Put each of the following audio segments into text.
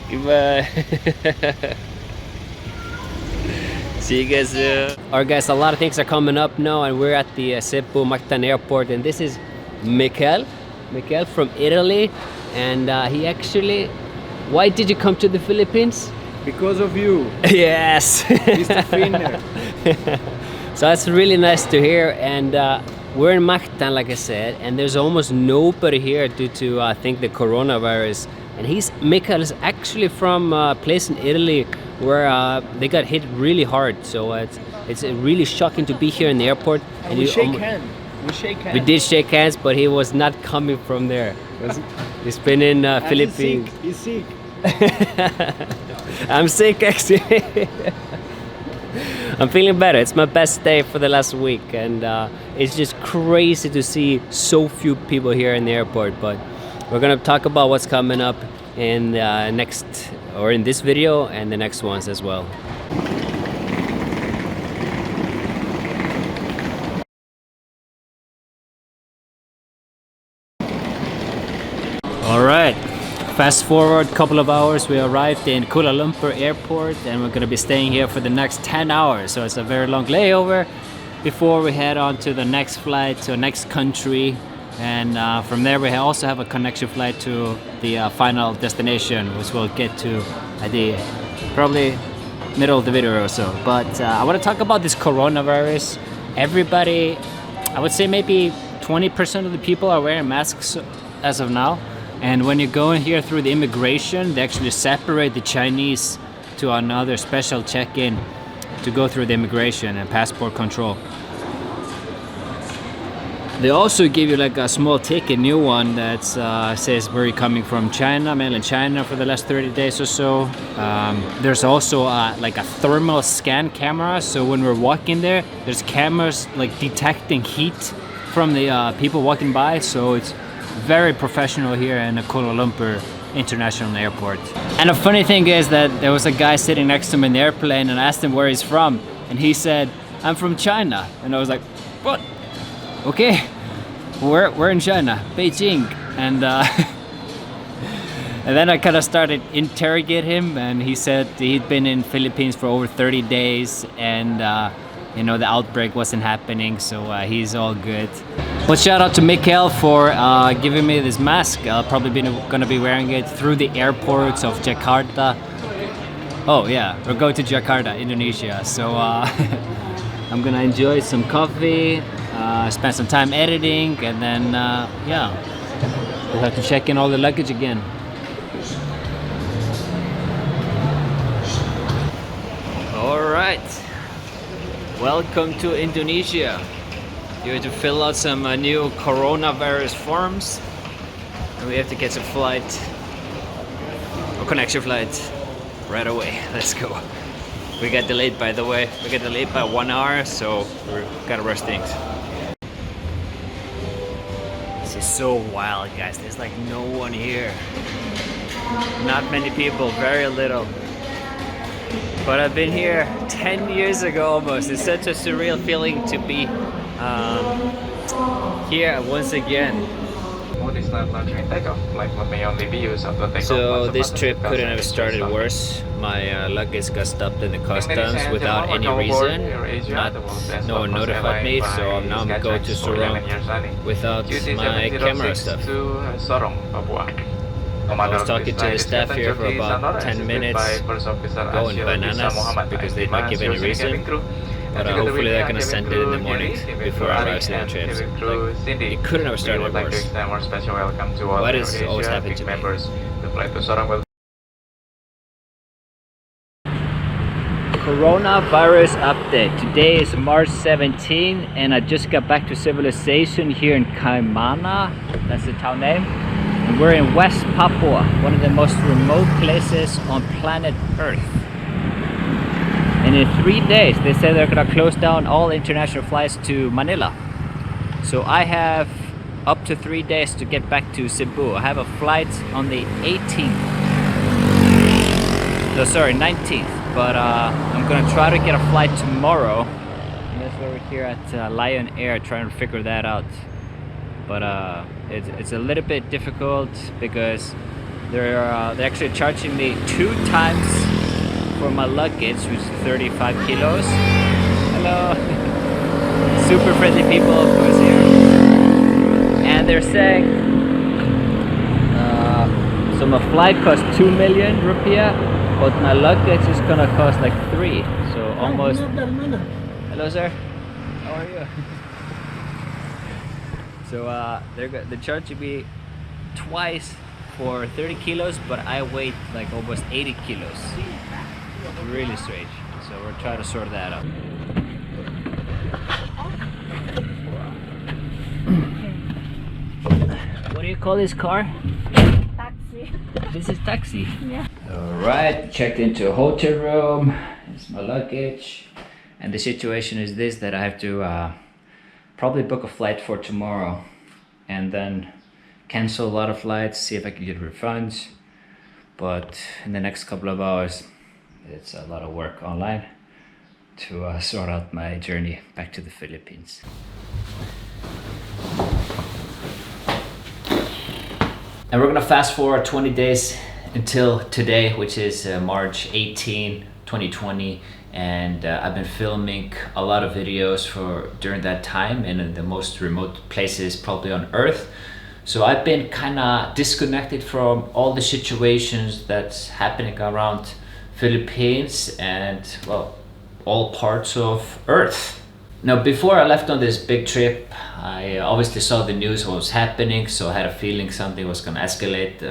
Goodbye. See you guys soon. Alright guys, a lot of things are coming up now and we're at the Cebu Mactan airport, and this is Mikel from Italy, and he actually, why did you come to the Philippines? Because of you. Yes. Mr. Finner. So that's really nice to hear, and we're in Mactan, like I said, and there's almost nobody here due to I think the coronavirus. And Mikel is actually from a place in Italy where they got hit really hard. So it's really shocking to be here in the airport. And we shake hands. We shake hands. We did shake hands, but he was not coming from there. He's been in Philippines. He's sick. I'm sick actually. I'm feeling better. It's my best day for the last week, and it's just crazy to see so few people here in the airport. But we're gonna talk about what's coming up in in this video and the next ones as well. All right. Fast forward a couple of hours, we arrived in Kuala Lumpur airport, and we're gonna be staying here for the next 10 hours. So it's a very long layover before we head on to the next flight to the next country. And from there we also have a connection flight to the final destination, which we'll get to at the probably middle of the video or so. But I want to talk about this coronavirus. Everybody, I would say maybe 20% of the people are wearing masks as of now. And when you go in here through the immigration, they actually separate the Chinese to another special check-in to go through the immigration and passport control. They also give you like a small ticket, new one that says where you're coming from, China, mainland China, for the last 30 days or so. There's also like a thermal scan camera, so when we're walking there, there's cameras like detecting heat from the people walking by, so it's very professional here in the Kuala Lumpur International Airport. And the funny thing is that there was a guy sitting next to me in the airplane, and I asked him where he's from, and he said, "I'm from China." And I was like, "What? Okay, we're in China, Beijing." And and then I kind of started interrogating him, and he said he'd been in Philippines for over 30 days, and you know, the outbreak wasn't happening, so he's all good. But shout out to Mikel for giving me this mask. I'll probably gonna be wearing it through the airports of Jakarta. Oh yeah, we're going to Jakarta, Indonesia. So I'm gonna enjoy some coffee, spend some time editing, and then yeah, we'll have to check in all the luggage again. All right, welcome to Indonesia. You have to fill out some new coronavirus forms, and we have to get some flight, or connection flight, right away. Let's go. We got delayed, by the way. We got delayed by 1 hour, so we gotta rush things. This is so wild, guys. There's like no one here. Not many people, very little. But I've been here 10 years ago almost. It's such a surreal feeling to be here once again. So this trip couldn't have started worse. My luggage got stopped in the customs without any reason. No one notified me, so now I'm going to Sorong without my camera stuff. I was talking to the staff here for about 10 minutes, going bananas because they did not give any reason. But hopefully they're gonna send it in the morning before I arrive at the trip. Like, it couldn't have started worse. Why does it always happen to me? Coronavirus update. Today is March 17, and I just got back to civilization here in Kaimana. That's the town name. And we're in West Papua, one of the most remote places on planet Earth. And in 3 days, they said they're gonna close down all international flights to Manila. So I have up to 3 days to get back to Cebu. I have a flight on the 18th. No, sorry, 19th. But I'm gonna try to get a flight tomorrow. And that's why we're here at Lion Air trying to figure that out. But it's a little bit difficult because they're actually charging me 2 times for my luggage, which is 35 kilos. Hello. Super friendly people, of course, here. And they're saying, so my flight cost 2 million rupiah, but my luggage is gonna cost like 3. So almost. Hello, sir. How are you? So they're charging me twice for 30 kilos, but I weigh like almost 80 kilos. Really strange. So we're trying to sort that out. What do you call this car? Taxi. This is taxi. Yeah. Alright, checked into a hotel room. It's my luggage. And the situation is this, that I have to probably book a flight for tomorrow and then cancel a lot of flights, see if I can get refunds. But in the next couple of hours, it's a lot of work online to sort out my journey back to the Philippines. And we're gonna fast forward 20 days until today, which is March 18, 2020. And I've been filming a lot of videos for during that time in the most remote places probably on Earth. So I've been kind of disconnected from all the situations that's happening around Philippines and, well, all parts of Earth. Now, before I left on this big trip, I obviously saw the news, what was happening, so I had a feeling something was gonna escalate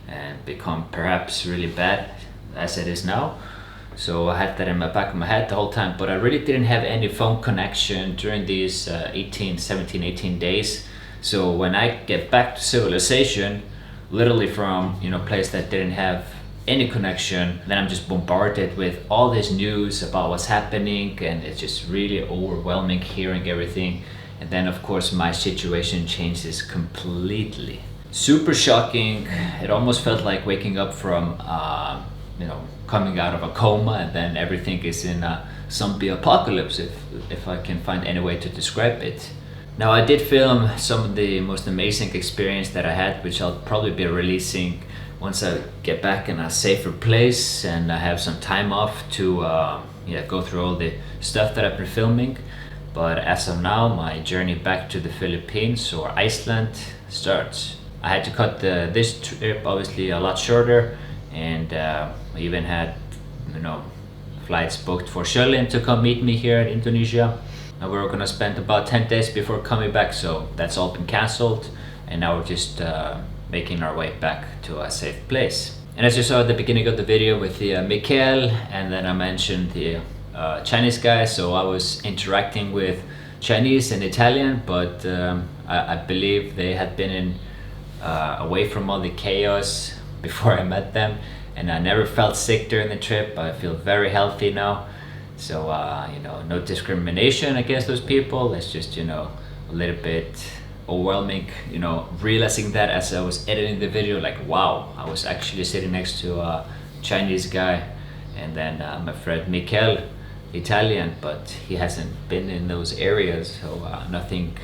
and become perhaps really bad as it is now. So I had that in my back of my head the whole time, but I really didn't have any phone connection during these 17, 18 days. So when I get back to civilization, literally from place that didn't have any connection, then I'm just bombarded with all this news about what's happening, and it's just really overwhelming hearing everything. And then of course my situation changes completely. Super shocking. It almost felt like waking up from coming out of a coma, and then everything is in a zombie apocalypse, if I can find any way to describe it. Now, I did film some of the most amazing experience that I had, which I'll probably be releasing once I get back in a safer place and I have some time off to go through all the stuff that I've been filming. But as of now, my journey back to the Philippines or Iceland starts. I had to cut this trip obviously a lot shorter, and I even had flights booked for Sherlyn to come meet me here in Indonesia. And we were gonna spend about 10 days before coming back, so that's all been cancelled, and now we're just making our way back to a safe place. And as you saw at the beginning of the video with the Mikael, and then I mentioned the Chinese guy, so I was interacting with Chinese and Italian, but I believe they had been away from all the chaos before I met them, and I never felt sick during the trip. I feel very healthy now. So, no discrimination against those people. It's just, a little bit overwhelming, realizing that as I was editing the video, like, wow, I was actually sitting next to a Chinese guy, and then my friend Mikael, Italian, but he hasn't been in those areas, so nothing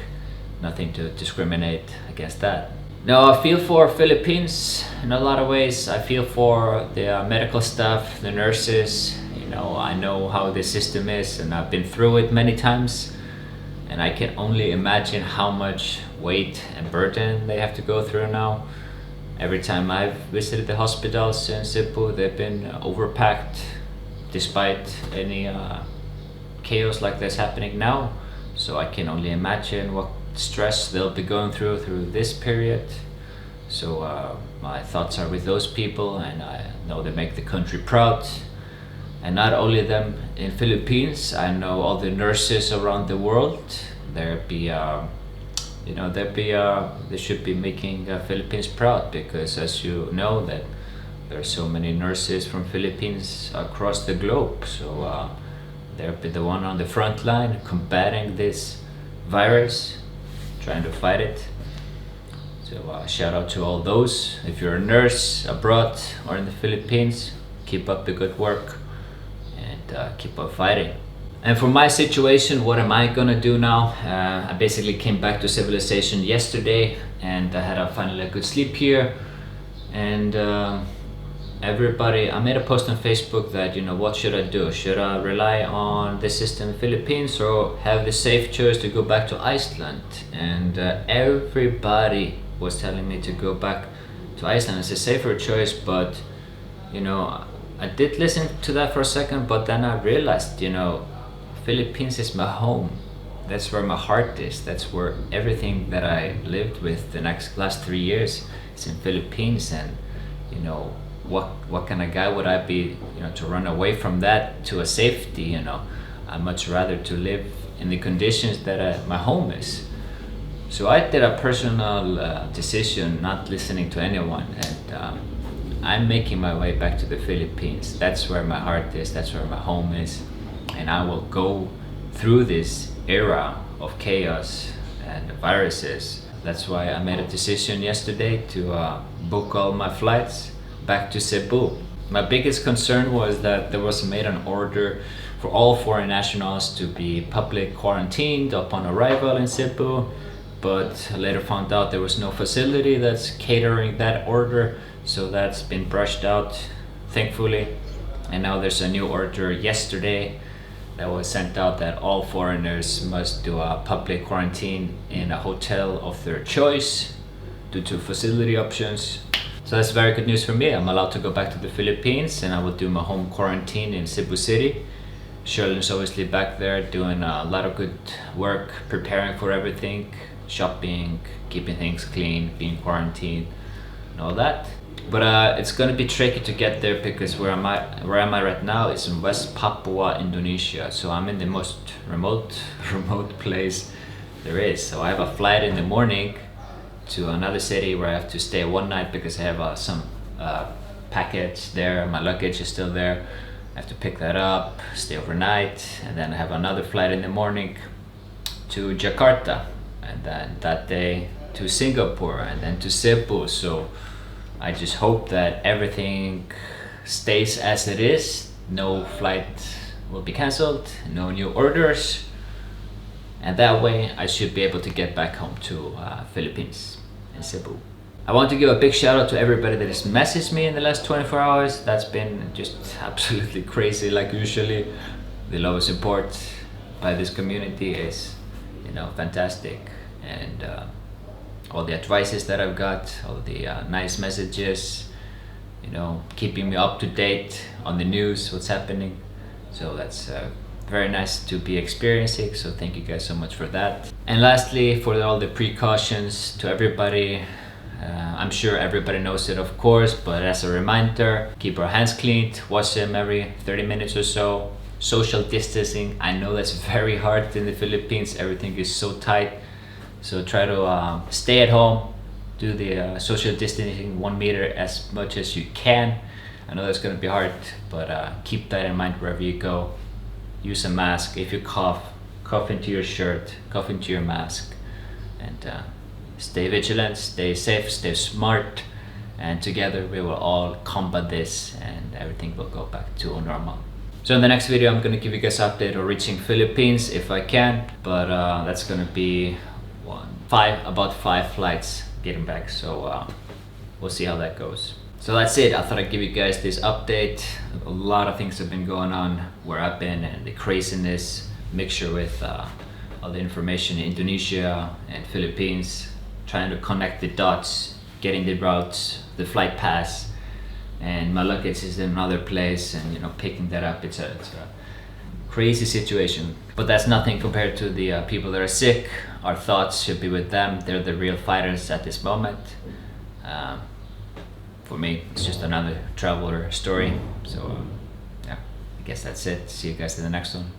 to discriminate against that. Now, I feel for Philippines in a lot of ways. I feel for the medical staff, the nurses. I know how the system is, and I've been through it many times, and I can only imagine how much weight and burden they have to go through now. Every time I've visited the hospitals in Cebu, they've been overpacked despite any chaos like this happening now. So I can only imagine what stress they'll be going through this period. So my thoughts are with those people, and I know they make the country proud. And not only them in Philippines, I know all the nurses around the world. They should be making Philippines proud, because as you know that there are so many nurses from Philippines across the globe. So they'll be the one on the front line combating this virus, trying to fight it. So shout out to all those. If you're a nurse abroad or in the Philippines, keep up the good work. Keep on fighting. And for my situation, what am I gonna do now? I basically came back to civilization yesterday, and I had finally a good sleep here. And everybody, I made a post on Facebook that, you know, what should I do? Should I rely on the system in the Philippines or have the safe choice to go back to Iceland? And everybody was telling me to go back to Iceland. It's a safer choice, but you know, I did listen to that for a second, but then I realized, you know, Philippines is my home. That's where my heart is. That's where everything that I lived with the last 3 years is in Philippines. And you know, what kind of guy would I be, you know, to run away from that to a safety? You know, I'd much rather to live in the conditions that my home is. So I did a personal decision, not listening to anyone, and I'm making my way back to the Philippines. That's where my heart is. That's where my home is, and I will go through this era of chaos and viruses. That's why I made a decision yesterday to book all my flights back to Cebu. My biggest concern was that there was made an order for all foreign nationals to be public quarantined upon arrival in Cebu, but later found out there was no facility that's catering that order, so that's been brushed out, thankfully. And now there's a new order yesterday that was sent out that all foreigners must do a public quarantine in a hotel of their choice due to facility options. So that's very good news for me. I'm allowed to go back to the Philippines, and I will do my home quarantine in Cebu City. Sherlin's obviously back there doing a lot of good work, preparing for everything, shopping, keeping things clean, being quarantined, and all that. But it's gonna be tricky to get there because where am I right now is in West Papua, Indonesia. So I'm in the most remote place there is. So I have a flight in the morning to another city where I have to stay one night because I have some package there. My luggage is still there. I have to pick that up, stay overnight, and then I have another flight in the morning to Jakarta, and then that day to Singapore, and then to Cebu. So I just hope that everything stays as it is. No flight will be cancelled, no new orders, and that way I should be able to get back home to Philippines and Cebu. I want to give a big shout out to everybody that has messaged me in the last 24 hours. That's been just absolutely crazy, like usually. The love and support by this community is, you know, fantastic. And all the advices that I've got, all the nice messages, you know, keeping me up to date on the news, what's happening. So that's very nice to be experiencing. So thank you guys so much for that. And lastly, for all the precautions to everybody, I'm sure everybody knows it, of course, but as a reminder, keep our hands clean, wash them every 30 minutes or so. Social distancing, I know that's very hard in the Philippines. Everything is so tight. So try to stay at home, do the social distancing 1 meter as much as you can. I know that's gonna be hard, but keep that in mind wherever you go. Use a mask. If you cough, cough into your shirt, cough into your mask. And stay vigilant, stay safe, stay smart, and together we will all combat this and everything will go back to normal. So in the next video, I'm gonna give you guys an update on reaching Philippines if I can, but that's gonna be about 5 flights getting back, so we'll see how that goes. So that's it. I thought I'd give you guys this update. A lot of things have been going on where I've been, and the craziness mixture with all the information in Indonesia and Philippines, trying to connect the dots, getting the routes, the flight pass, and my luggage is in another place, and you know, picking that up. It's a crazy situation, but that's nothing compared to the people that are sick. Our thoughts should be with them. They're the real fighters at this moment. For me, it's just another traveler story. So yeah, I guess that's it. See you guys in the next one.